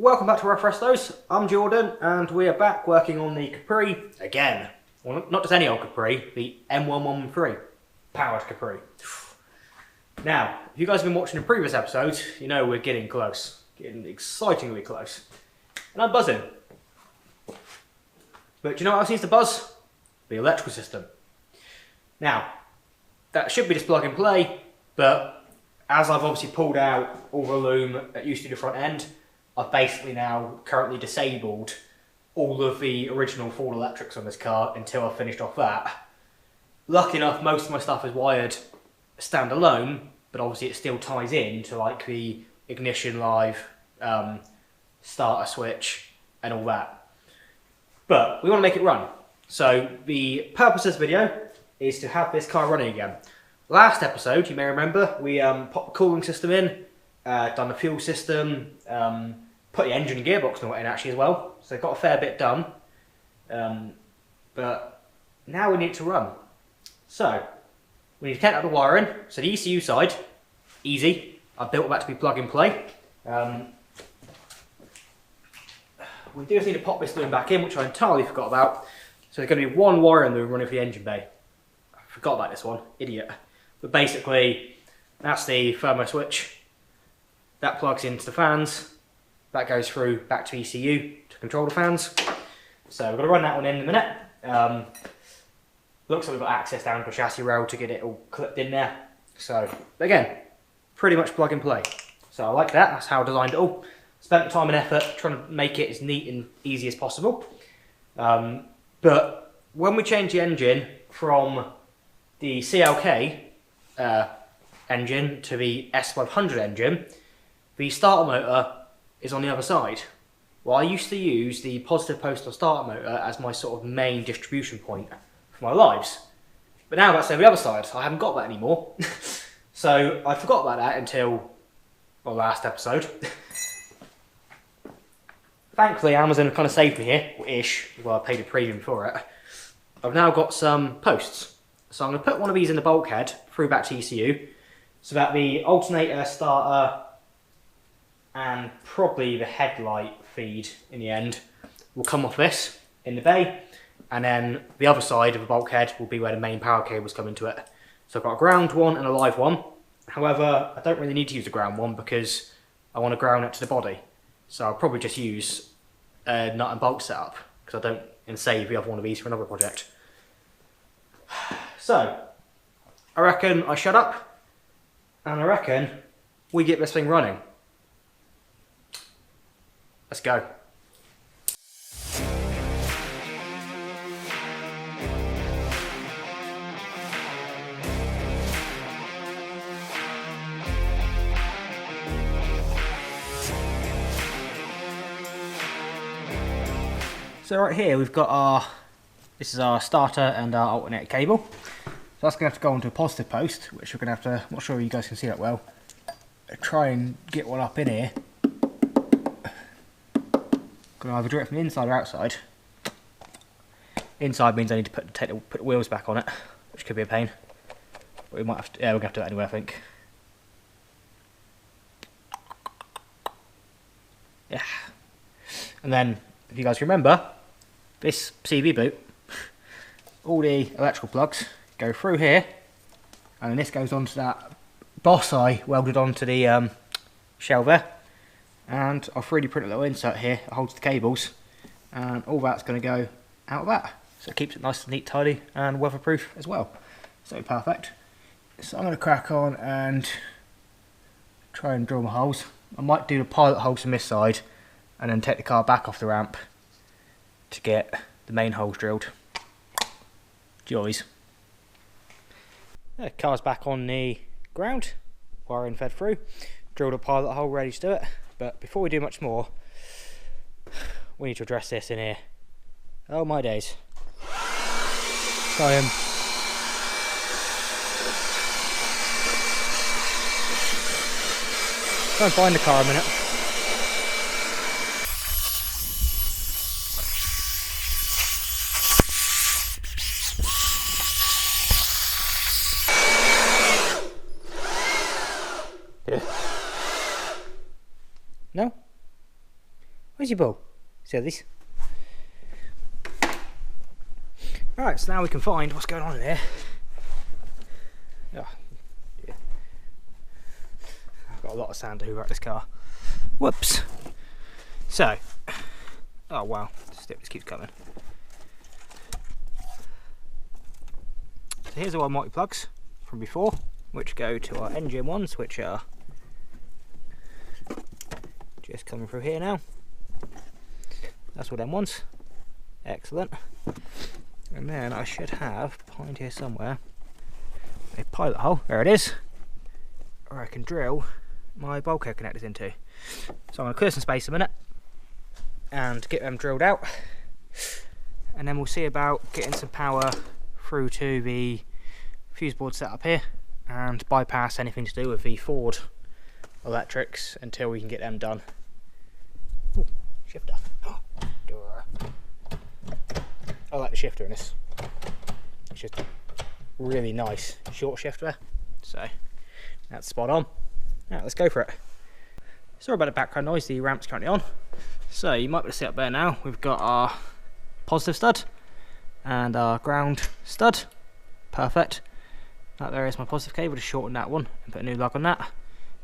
welcome back to Refresh Those. I'm Jordan and we are back working on the Capri again. Well, not just any old Capri, the M113 powered Capri. Now, if you guys have been watching the previous episodes, you know we're getting close. Getting excitingly close. And I'm buzzing. But do you know what else needs to buzz? The electrical system. Now, that should be just plug and play, but as I've obviously pulled out all the loom that used to be the front end, I've basically now currently disabled all of the original Ford electrics on this car until I've finished off that. Lucky enough, most of my stuff is wired standalone, but obviously it still ties in to like the ignition live, starter switch and all that. But we want to make it run. So the purpose of this video is to have this car running again. Last episode, you may remember, we popped the cooling system in, done the fuel system, put the engine and gearbox in actually as well. So got a fair bit done. But now we need it to run. So we need to count out the wiring. So the ECU side, easy. I've built that to be plug and play. We do just need to pop this loom back in, which I entirely forgot about. So there's going to be one wiring loom running for the engine bay. I forgot about this one, idiot. But basically, that's the thermo switch. That plugs into the fans. That goes through back to ECU to control the fans. So we're going to run that one in a minute. Looks like we've got access down to the chassis rail to get it all clipped in there. So again, pretty much plug and play. So I like that. That's how I designed it all. Spent the time and effort trying to make it as neat and easy as possible. But when we change the engine from the CLK engine to the S500 engine, the starter motor is on the other side. Well, I used to use the positive postal starter motor as my sort of main distribution point for my lives. But now that's over the other side. I haven't got that anymore. So I forgot about that until the last episode. Thankfully, Amazon kind of saved me here, or ish. Well, I paid a premium for it. I've now got some posts. So I'm going to put one of these in the bulkhead through back to ECU, so that the alternator, starter, and probably the headlight feed in the end will come off this in the bay, and then the other side of the bulkhead will be where the main power cables come into it. So I've got a ground one and a live one. However, I don't really need to use the ground one because I want to ground it to the body. So I'll probably just use a nut and bolt setup because I don't and save the other one of these for another project. So I reckon I shut up and I reckon we get this thing running. Let's go. So right here we've got this is our starter and our alternator cable. So that's going to have to go onto a positive post, which we're going to have to, I'm not sure if you guys can see that well, try and get one up in here. Going to either do it from the inside or outside. Inside means I need to put the wheels back on it, which could be a pain. But we might have to, yeah, we're going to have to do it anyway, I think. Yeah. And then, if you guys remember, this CV boot, all the electrical plugs go through here, and then this goes onto that boss eye welded onto the shell there, and I'll 3D print a little insert here that holds the cables, and all that's going to go out of that, so it keeps it nice and neat, tidy, and weatherproof as well. So perfect. So I'm going to crack on and try and drill my holes. I might do the pilot holes from this side, and then take the car back off the ramp to get the main holes drilled. Joys. The car's back on the ground, wiring fed through, drilled a pilot hole ready to do it, but before we do much more, we need to address this in here. Oh my days. Try him. Go and find the car a minute. No? Where's your ball? Sillies. Right, so now we can find what's going on in here. Oh, yeah. I've got a lot of sand to hoover out this car. Whoops. So, oh wow, this keeps coming. So here's our multi-plugs from before, which go to our engine ones, which are just coming through here now. That's all them ones. Excellent. And then I should have, behind here somewhere, a pilot hole. There it is. Where I can drill my bulkhead connectors into. So I'm going to clear some space a minute and get them drilled out. And then we'll see about getting some power through to the fuse board set up here and bypass anything to do with the Ford electrics until we can get them done. Ooh, shifter. Oh, I like the shifter in this. It's just really nice short shifter, so that's spot on. Now let's go for it. Sorry about the background noise, the ramp's currently on. So you might be able to see up there now, we've got our positive stud and our ground stud. Perfect. That there is my positive cable, just shorten that one and put a new lug on that.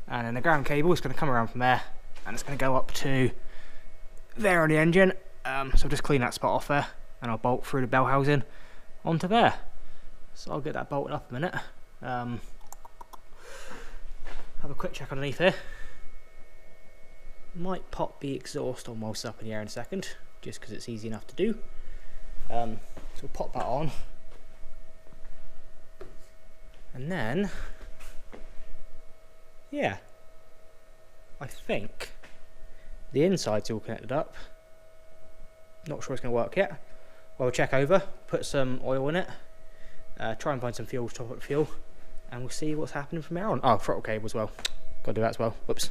And then the ground cable is going to come around from there and it's going to go up to there on the engine. So I'll just clean that spot off there and I'll bolt through the bell housing onto there. So I'll get that bolted up a minute. Have a quick check underneath here. Might pop the exhaust on whilst up in the air in a second, just because it's easy enough to do. So we'll pop that on. And then, yeah, I think the inside's all connected up. Not sure it's going to work yet. Well, we'll check over, put some oil in it, try and find some fuel to top up the fuel, and we'll see what's happening from there on. Oh, throttle cable as well. Got to do that as well. Whoops.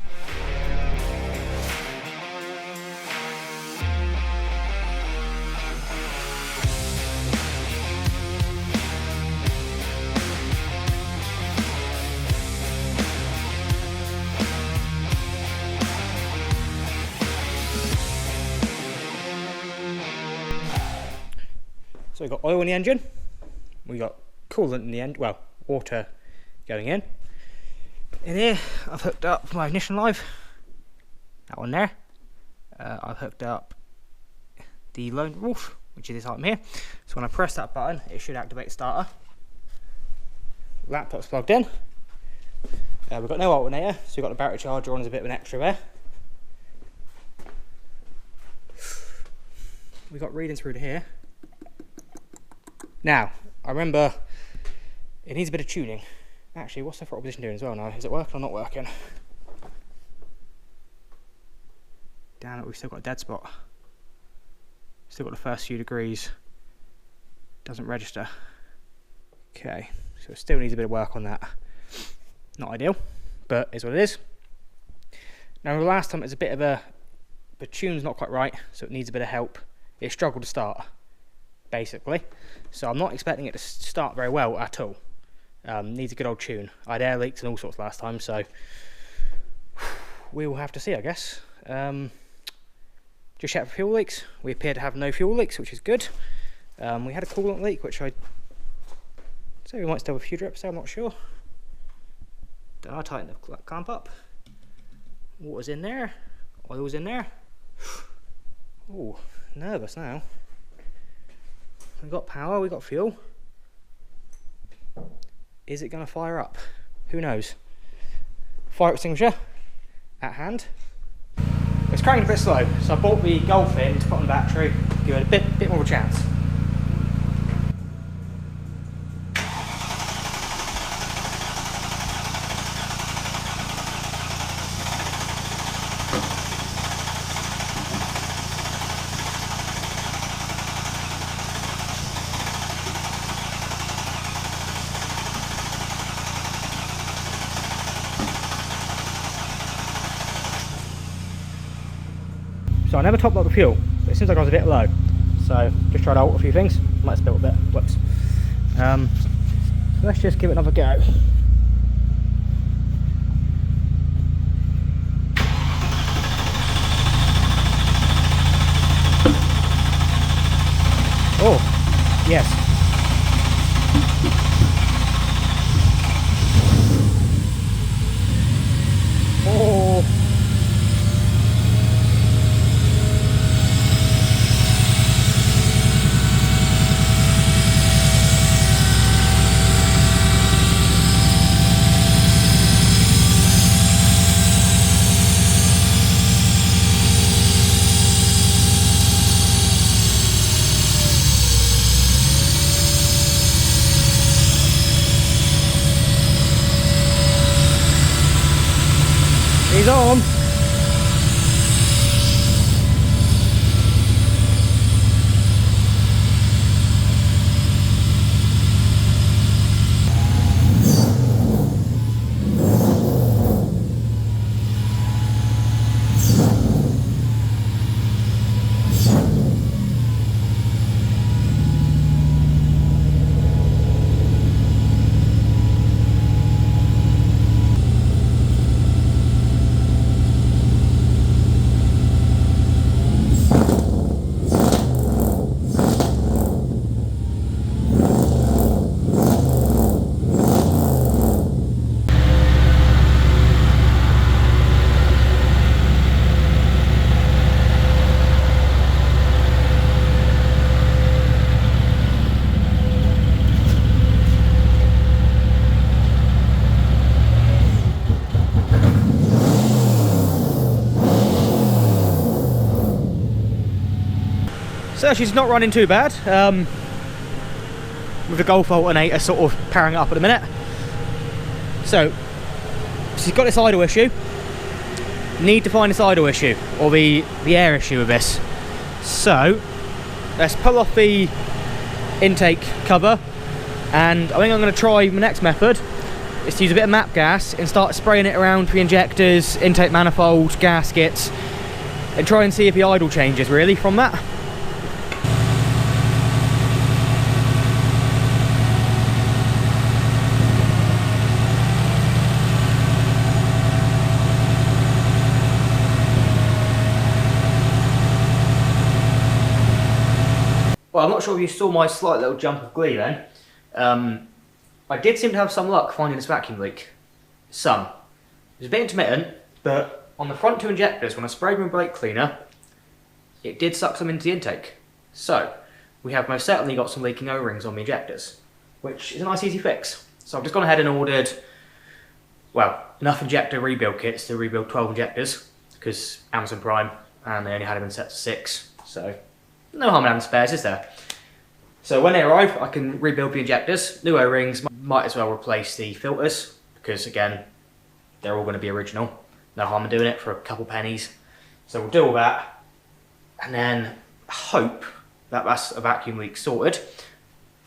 So we've got oil in the engine, we've got coolant in the end, well, water going in. In here, I've hooked up my ignition live, that one there. I've hooked up the lone wolf, which is this item here. So when I press that button, it should activate the starter. Laptop's plugged in. We've got no alternator, so we've got the battery charger on as a bit of an extra there. We've got readings through to here. Now, I remember it needs a bit of tuning. Actually, what's the throttle position doing as well now? Is it working or not working? Damn it, we've still got a dead spot. Still got the first few degrees. Doesn't register. Okay, so it still needs a bit of work on that. Not ideal, but is what it is. Now, the last time it was a bit of the tune's not quite right, so it needs a bit of help. It struggled to start, basically. So I'm not expecting it to start very well at all. Needs a good old tune. I had air leaks and all sorts last time, so we will have to see, I guess. Just check for fuel leaks. We appear to have no fuel leaks, which is good. We had a coolant leak, which I say we might still have a few drips there, I'm not sure. Then I tighten the clamp up. Water's in there, oil's in there. Oh, nervous now. We've got power, we've got fuel. Is it going to fire up? Who knows? Fire extinguisher at hand. It's cranking a bit slow, so I bought the Golf in to put on the battery, give it a bit more of a chance. So I never topped up the fuel, but it seems like I was a bit low. So just tried to alter a few things, might spill a bit, whoops. So let's just give it another go. Oh, yes. Oh. He's on. So she's not running too bad, with the Golf alternator sort of powering up at the minute. So she's got this idle issue. Need to find this idle issue, or the air issue with this. So let's pull off the intake cover, and I think I'm going to try my next method is to use a bit of MAP gas and start spraying it around the injectors, intake manifolds, gaskets, and try and see if the idle changes really from that. Well, I'm not sure if you saw my slight little jump of glee then. I did seem to have some luck finding this vacuum leak. Some. It was a bit intermittent, but on the front two injectors, when I sprayed them with brake cleaner, it did suck some into the intake. So, we have most certainly got some leaking O-rings on the injectors, which is a nice easy fix. So I've just gone ahead and ordered, well, enough injector rebuild kits to rebuild 12 injectors, because Amazon Prime, and they only had them in sets of 6, so no harm in having spares, is there? So when they arrive, I can rebuild the injectors. New O-rings, might as well replace the filters, because again, they're all going to be original. No harm in doing it for a couple pennies. So we'll do all that, and then hope that that's a vacuum leak sorted.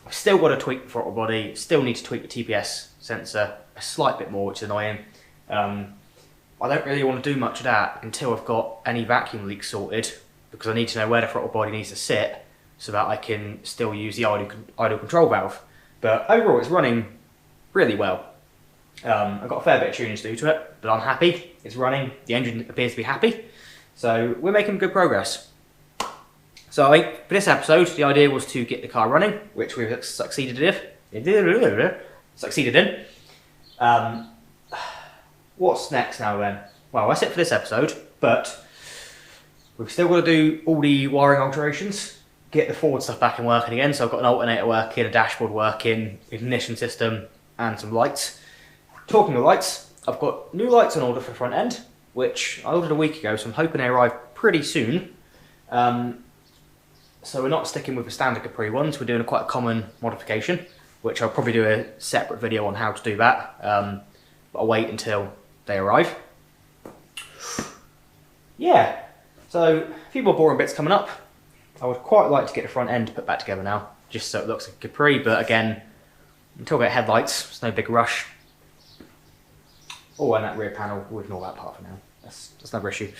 I've still got to tweak the throttle body, still need to tweak the TPS sensor a slight bit more, which is annoying. I don't really want to do much of that until I've got any vacuum leaks sorted, because I need to know where the throttle body needs to sit so that I can still use the idle control valve. But overall it's running really well. I've got a fair bit of tuning to do to it, but I'm happy. It's running, the engine appears to be happy. So we're making good progress. So I think for this episode, the idea was to get the car running, which we've succeeded in. What's next now then? Well, that's it for this episode, but we've still got to do all the wiring alterations, get the forward stuff back and working again. So I've got an alternator working, a dashboard working, ignition system, and some lights. Talking of lights, I've got new lights on order for the front end, which I ordered a week ago, so I'm hoping they arrive pretty soon. So we're not sticking with the standard Capri ones, we're doing quite a common modification, which I'll probably do a separate video on how to do that, but I'll wait until they arrive. Yeah, so a few more boring bits coming up. I would quite like to get the front end put back together now, just so it looks like a Capri, but again, until I get headlights, it's no big rush. Oh, and that rear panel, we'll ignore that part for now. That's another issue.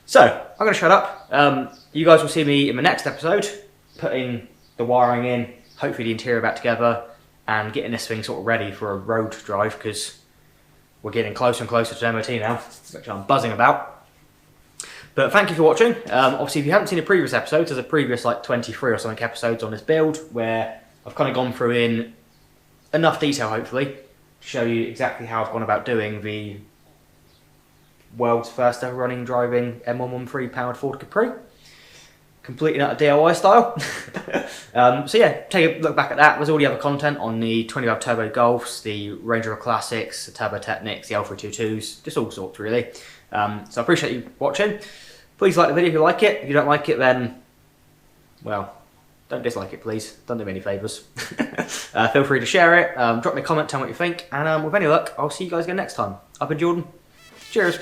So, I'm going to shut up. You guys will see me in the next episode, putting the wiring in, hopefully the interior back together, and getting this thing sort of ready for a road drive, because we're getting closer and closer to MOT now, which I'm buzzing about. But thank you for watching. Obviously, if you haven't seen the previous episodes, there's a previous like 23 or something episodes on this build where I've kind of gone through in enough detail, hopefully, to show you exactly how I've gone about doing the world's first ever running driving M113 powered Ford Capri. Completely out of DIY style. So yeah, take a look back at that. There's all the other content on the 2012 Turbo Golfs, the Range Rover Classics, the Turbo Technics, the L322s, just all sorts really. So I appreciate you watching. Please like the video if you like it. If you don't like it, then, well, don't dislike it please. Don't do me any favours. Feel free to share it, drop me a comment, tell me what you think, and with any luck, I'll see you guys again next time. I've been Jordan. Cheers.